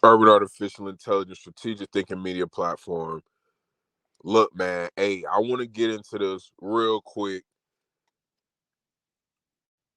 Urban Artificial Intelligence Strategic Thinking Media Platform. Look, man, hey, I want to get into this real quick.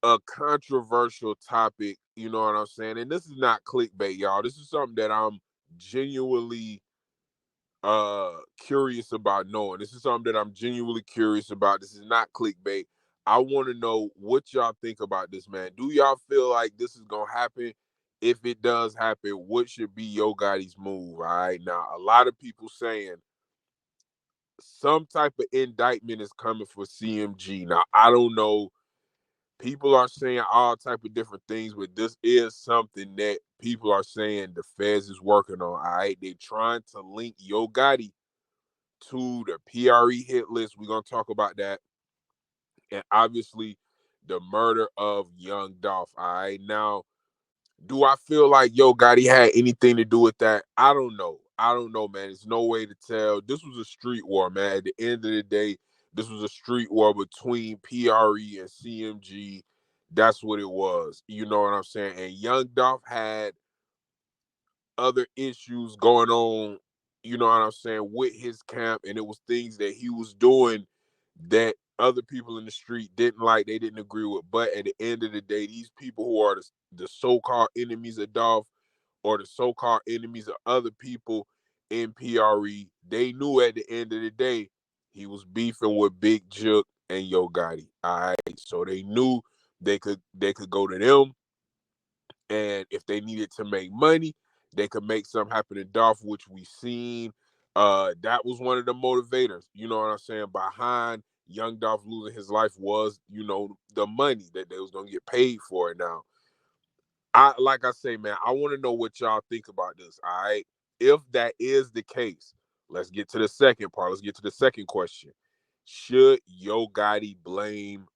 A controversial topic, you know what I'm saying? And this is not clickbait, y'all. This is something that I'm genuinely curious about knowing. This is something that I'm genuinely curious about. This is not clickbait. I want to know what y'all think about this, man. Do y'all feel like this is gonna happen? If it does happen, what should be Yo Gotti's move? All right. Now, a lot of people saying some type of indictment is coming for CMG. Now, I don't know. People are saying all type of different things, but this is something that people are saying the feds is working on. All right. They're trying to link Yo Gotti to the PRE hit list. We're gonna talk about that, and obviously the murder of Young Dolph. All right, now, do I feel like Yo Gotti had anything to do with that? I don't know. I don't know, man. There's no way to tell. This was a street war, man. At the end of the day, this was a street war between PRE and CMG. That's what it was. You know what I'm saying? And Young Dolph had other issues going on, you know what I'm saying, with his camp, and it was things that he was doing that other people in the street didn't like, they didn't agree with. But at the end of the day, these people who are the so-called enemies of Dolph or the so-called enemies of other people in PRE, they knew at the end of the day he was beefing with Big Jook and Yo Gotti. All right, so they knew they could go to them, and if they needed to make money, they could make something happen to Dolph, which we seen. That was one of the motivators, you know what I'm saying, behind Young Dolph losing his life was, the money that they was gonna get paid for it. Now, like I say, man, I want to know what y'all think about this. All right. If that is the case, let's get to the second part. Let's get to the second question. Should Yo Gotti blame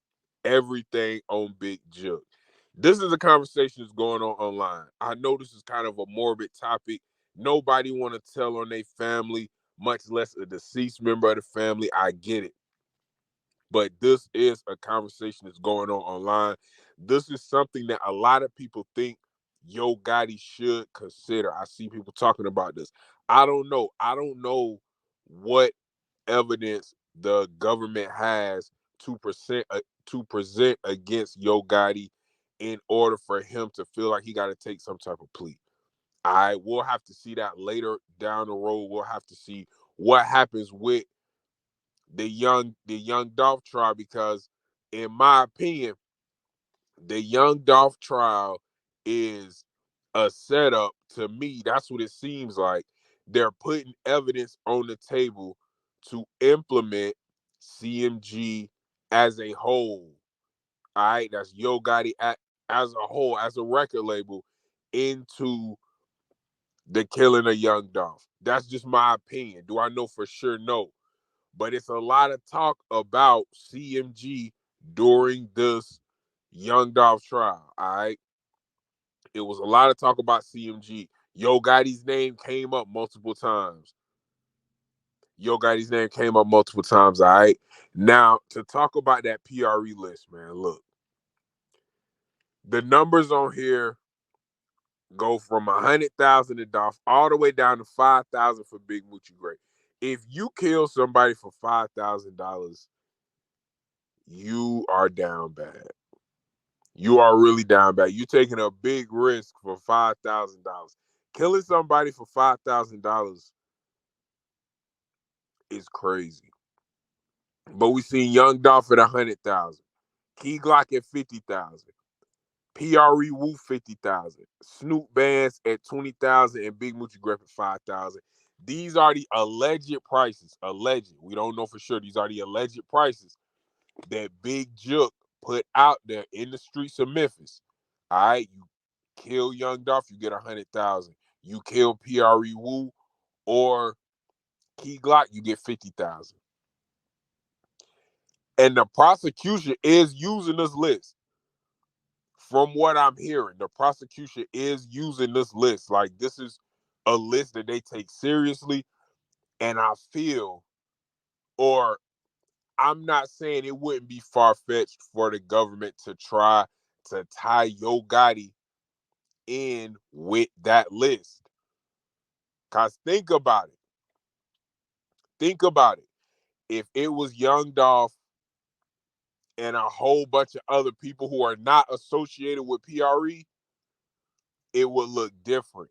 everything on Big Jook? This is a conversation that's going on online. I know this is kind of a morbid topic. Nobody want to tell on their family, much less a deceased member of the family. I get it. But this is a conversation that's going on online. This is something that a lot of people think Yo Gotti should consider. I see people talking about this. I don't know. I don't know what evidence the government has to present against Yo Gotti in order for him to feel like he got to take some type of plea. I will have to see that later down the road. We'll have to see what happens with the young Dolph trial, because in my opinion, the young Dolph trial is a setup. To me, that's what it seems like. They're putting evidence on the table to implement CMG as a whole. All right, that's Yo Gotti as a whole, as a record label, into the killing of Young Dolph. That's just my opinion. Do I know for sure? No. But it's a lot of talk about CMG during this Young Dolph trial. All right. It was a lot of talk about CMG. Yo Gotti's name came up multiple times. Yo Gotti's name came up multiple times. All right. Now, to talk about that PRE list, man, look, the numbers on here go from 100,000 to Dolph all the way down to 5,000 for Big Moochie Gray. If you kill somebody for $5,000, you are down bad. You are really down bad. You're taking a big risk for $5,000. Killing somebody for $5,000 is crazy. But we seen Young Dolph at 100,000, Key Glock at 50,000, PRE Woo 50,000, Snoop Bands at 20,000, and Big Moochie Griff at 5,000. These are the alleged prices. Alleged. We don't know for sure. These are the alleged prices that Big Jook put out there in the streets of Memphis. All right, you kill Young Dolph, you get 100,000. You kill PRE Woo or Key Glock, you get 50,000. And the prosecution is using this list. From what I'm hearing, the prosecution is using this list. Like, this is a list that they take seriously. And I feel, or I'm not saying it wouldn't be far-fetched for the government to try to tie Yo Gotti in with that list. Cause think about it. Think about it. If it was Young Dolph and a whole bunch of other people who are not associated with PRE, it would look different.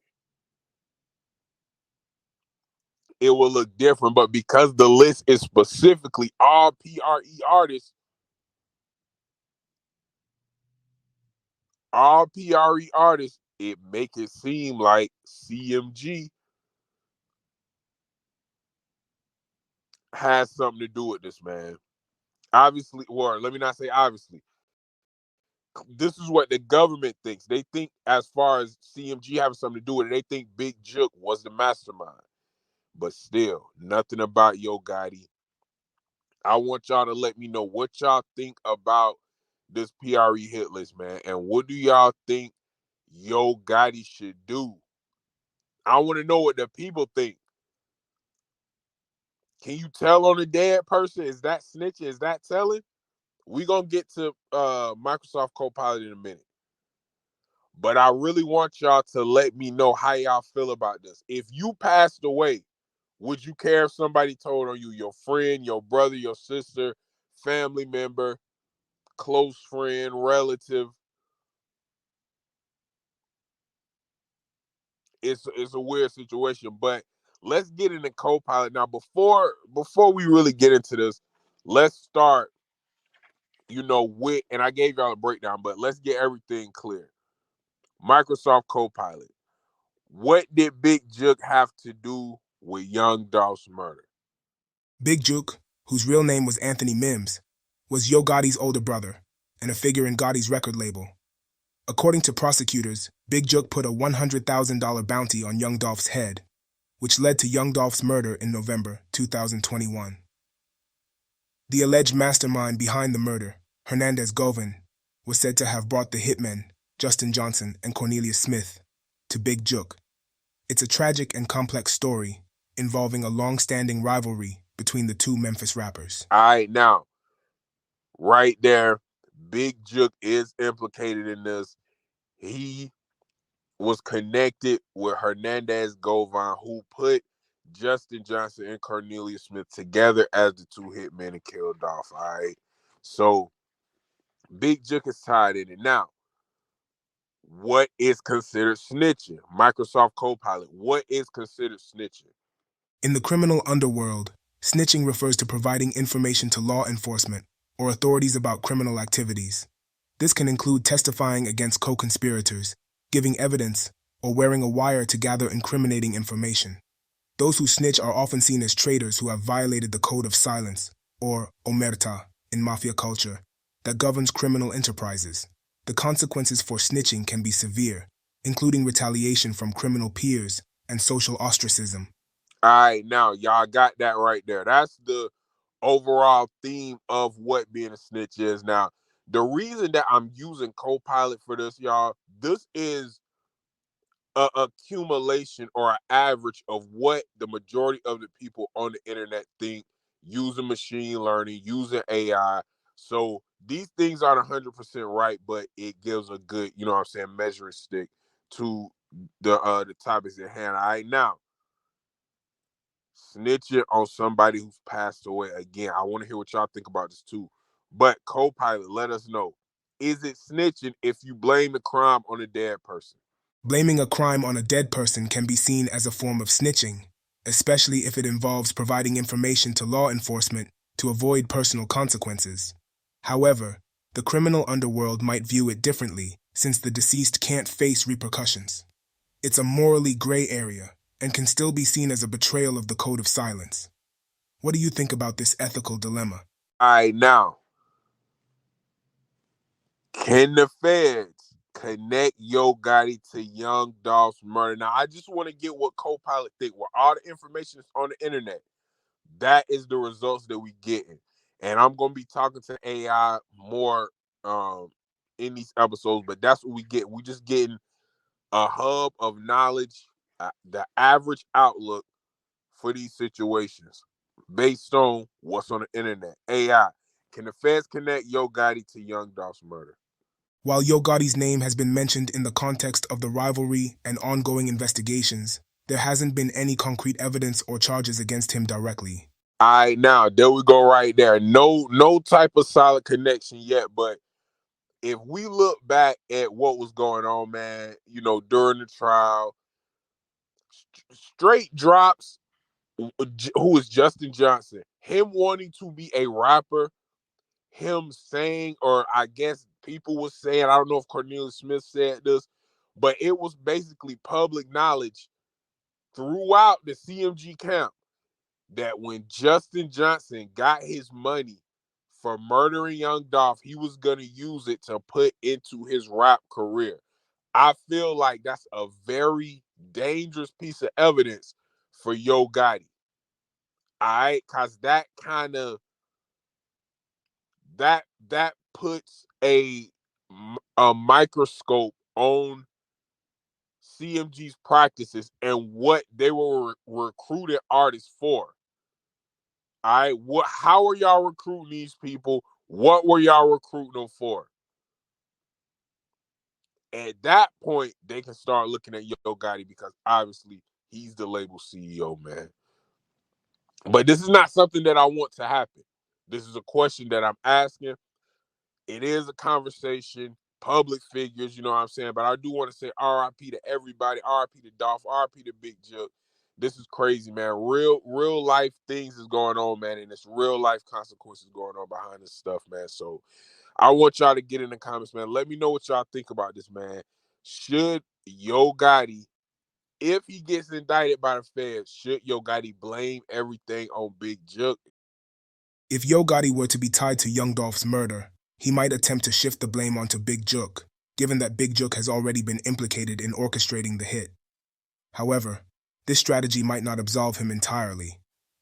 It will look different. But because the list is specifically all PRE artists, it make it seem like CMG has something to do with this, man. Obviously, or let me not say obviously. This is what the government thinks. They think as far as CMG having something to do with it, they think Big Jook was the mastermind. But still, nothing about Yo Gotti. I want y'all to let me know what y'all think about this PRE hit list, man. And what do y'all think Yo Gotti should do? I want to know what the people think. Can you tell on a dead person? Is that snitching? Is that telling? We gonna get to Microsoft Copilot in a minute. But I really want y'all to let me know how y'all feel about this. If you passed away, would you care if somebody told on you? Your friend, your brother, your sister, family member, close friend, relative. It's a weird situation, but let's get into Copilot now. Before we really get into this, let's start. With and I gave y'all a breakdown, but let's get everything clear. Microsoft Copilot. What did Big Jook have to do with Young Dolph's murder? Big Jook, whose real name was Anthony Mims, was Yo Gotti's older brother and a figure in Gotti's record label. According to prosecutors, Big Jook put a $100,000 bounty on Young Dolph's head, which led to Young Dolph's murder in November 2021. The alleged mastermind behind the murder, Hernandez Govan, was said to have brought the hitmen, Justin Johnson and Cornelius Smith, to Big Jook. It's a tragic and complex story involving a long-standing rivalry between the two Memphis rappers. All right, now, right there, Big Jook is implicated in this. He was connected with Hernandez Govan, who put Justin Johnson and Cornelius Smith together as the two hitmen and killed Dolph. All right. So Big Jook is tied in it. Now, what is considered snitching? Microsoft Copilot. What is considered snitching? In the criminal underworld, snitching refers to providing information to law enforcement or authorities about criminal activities. This can include testifying against co-conspirators, giving evidence, or wearing a wire to gather incriminating information. Those who snitch are often seen as traitors who have violated the code of silence, or omerta, in mafia culture, that governs criminal enterprises. The consequences for snitching can be severe, including retaliation from criminal peers and social ostracism. All right, now y'all got that right there. That's the overall theme of what being a snitch is. Now, the reason that I'm using Copilot for this, y'all, this is a accumulation or an average of what the majority of the people on the internet think using machine learning, using AI. So these things aren't 100% right, but it gives a good, measuring stick to the topics at hand. All right, now snitching on somebody who's passed away. Again, I want to hear what y'all think about this too. But Copilot, let us know. Is it snitching if you blame the crime on a dead person? Blaming a crime on a dead person can be seen as a form of snitching, especially if it involves providing information to law enforcement to avoid personal consequences. However, the criminal underworld might view it differently since the deceased can't face repercussions. It's a morally gray area and can still be seen as a betrayal of the code of silence. What do you think about this ethical dilemma? All right, now, can the feds connect Yo Gotti to Young Dolph's murder? Now, I just want to get what Copilot think. With all the information that's on the internet, that is the results that we getting. And I'm gonna be talking to AI more in these episodes, but that's what we get. We just getting a hub of knowledge, the average outlook for these situations based on what's on the internet. AI. Can the feds connect Yo Gotti to Young Dolph's murder? While Yo Gotti's name has been mentioned in the context of the rivalry and ongoing investigations, There hasn't been any concrete evidence or charges against him directly. All right, now there we go right there. No type of solid connection yet, but if we look back at what was going on, man, during the trial, straight drops, who is Justin Johnson, him wanting to be a rapper, him saying, or I guess people were saying, I don't know if Cornelius Smith said this, but it was basically public knowledge throughout the CMG camp that when Justin Johnson got his money for murdering Young Dolph, he was going to use it to put into his rap career. I feel like that's a very dangerous piece of evidence for Yo Gotti. All right, because that kind of that puts a microscope on CMG's practices and what they were recruiting artists for. All right, how are y'all recruiting these people? What were y'all recruiting them for? At that point, they can start looking at Yo Gotti because obviously he's the label CEO, man. But this is not something that I want to happen. This is a question that I'm asking. It is a conversation, public figures, you know what I'm saying? But I do want to say RIP to everybody, RIP to Dolph, RIP to Big Jook. This is crazy, man. Real life things is going on, man, and it's real life consequences going on behind this stuff, man. So I want y'all to get in the comments, man. Let me know what y'all think about this, man. Should Yo Gotti, if he gets indicted by the feds, should Yo Gotti blame everything on Big Jook? If Yo Gotti were to be tied to Young Dolph's murder, he might attempt to shift the blame onto Big Jook, given that Big Jook has already been implicated in orchestrating the hit. However, this strategy might not absolve him entirely,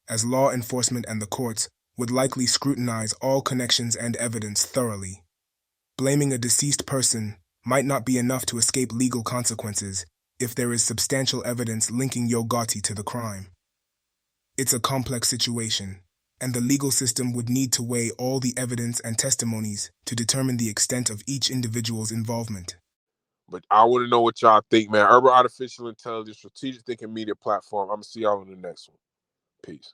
as law enforcement and the courts would likely scrutinize all connections and evidence thoroughly. Blaming a deceased person might not be enough to escape legal consequences if there is substantial evidence linking Yo Gotti to the crime. It's a complex situation, and the legal system would need to weigh all the evidence and testimonies to determine the extent of each individual's involvement. But I want to know what y'all think, man. Urban Artificial Intelligence, Strategic Thinking Media Platform. I'm going to see y'all on the next one. Peace.